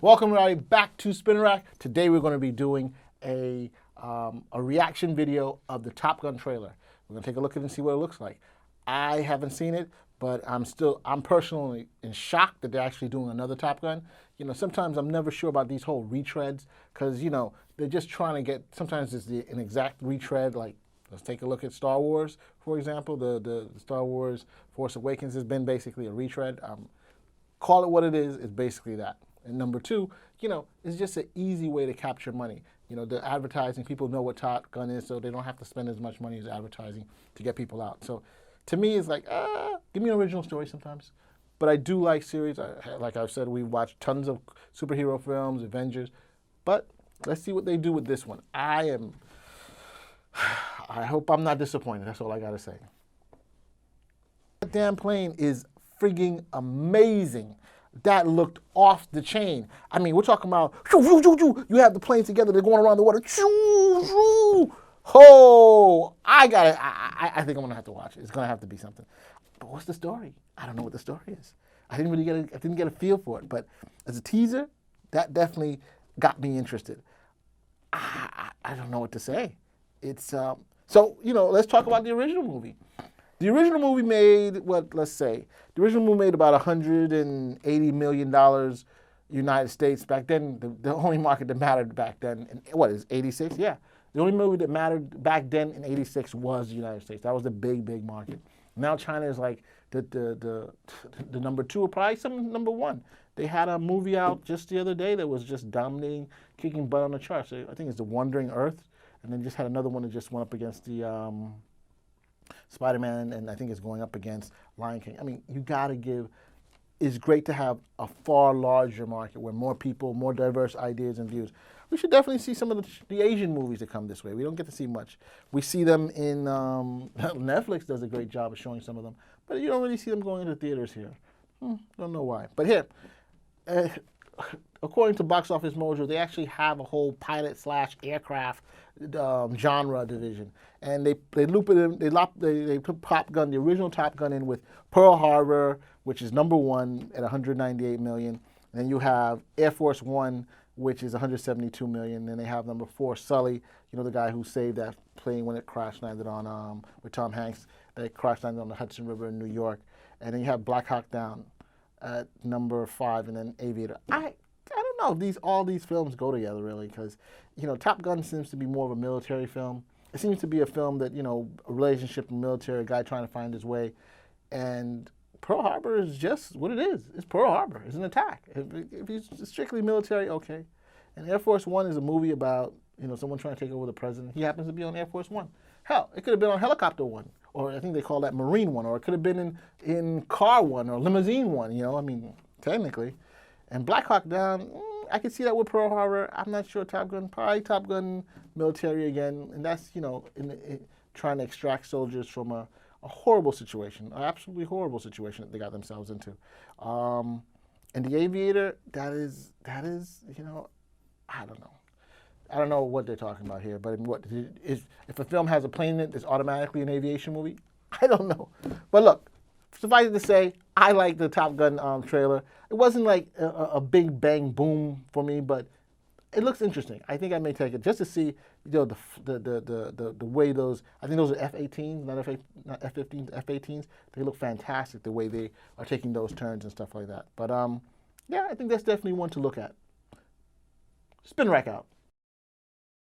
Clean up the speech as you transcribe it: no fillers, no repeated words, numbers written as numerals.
Welcome everybody back to Spin Rack. Today we're going to be doing a reaction video of the Top Gun trailer. We're going to take a look at it and see what it looks like. I haven't seen it, but I'm personally in shock that they're actually doing another Top Gun. You know, sometimes I'm never sure about these whole retreads because, you know, they're just trying to get, sometimes it's an exact retread. Like, let's take a look at Star Wars, for example. The Star Wars Force Awakens has been basically a retread. Call it what it is, it's basically that. And number two, you know, it's just an easy way to capture money. You know, the advertising, people know what Top Gun is, so they don't have to spend as much money as advertising to get people out. So to me, it's like, give me an original story sometimes. But I do like series. Like I've said, we watch tons of superhero films, Avengers. But let's see what they do with this one. I hope I'm not disappointed. That's all I got to say. That damn plane is frigging amazing. That looked off the chain. I mean, we're talking about, you have the planes together, they're going around the water. Oh, I think I'm gonna have to watch it. It's gonna have to be something. But what's the story? I don't know what the story is. I didn't get a feel for it, but as a teaser, that definitely got me interested. I don't know what to say. It's, so, you know, let's talk about the original movie. The original movie made, let's say, the original movie made about $180 million United States. Back then, the only market that mattered back then, is 86? Yeah. The only movie that mattered back then in 86 was the United States. That was the big, big market. Now China is like the number two or probably some number one. They had a movie out just the other day that was just dominating, kicking butt on the charts. So I think it's The Wandering Earth, and then just had another one that just went up against the Spider-Man, and I think it's going up against Lion King. I mean, you gotta give, it's great to have a far larger market where more people, more diverse ideas and views. We should definitely see some of the Asian movies that come this way. We don't get to see much. We see them in, Netflix does a great job of showing some of them, but you don't really see them going into theaters here. Don't know why. But here, according to Box Office Mojo, they actually have a whole pilot/aircraft genre division, and they loop it in. They put Top Gun, the original Top Gun, in with Pearl Harbor, which is number one at 198 million. And then you have Air Force One, which is 172 million. Then they have number 4, Sully, you know, the guy who saved that plane when it crash landed on with Tom Hanks. That crash landed on the Hudson River in New York. And then you have Black Hawk Down at number 5, and then Aviator. I don't know if all these films go together really, because, you know, Top Gun seems to be more of a military film. It seems to be a film that, you know, a relationship with military, a guy trying to find his way. And Pearl Harbor is just what it is. It's Pearl Harbor. It's an attack. If he's strictly military, okay. And Air Force One is a movie about, you know, someone trying to take over the president. He happens to be on Air Force One. Hell, it could have been on Helicopter One, or I think they call that Marine One, or it could have been in Car One or Limousine One, you know, I mean, technically. And Black Hawk Down, I could see that with Pearl Harbor. I'm not sure. Top Gun, probably Top Gun military again. And that's, you know, trying to extract soldiers from a horrible situation, an absolutely horrible situation that they got themselves into. And The Aviator, that is, you know, I don't know. I don't know what they're talking about here, but if a film has a plane in it, it's automatically an aviation movie? I don't know. But look, suffice it to say, I like the Top Gun trailer. It wasn't like a big bang boom for me, but it looks interesting. I think I may take it just to see, you know, the way those, I think those are F-18s, not F-15s, F-18s. They look fantastic the way they are taking those turns and stuff like that. But yeah, I think that's definitely one to look at. Spin Rack out.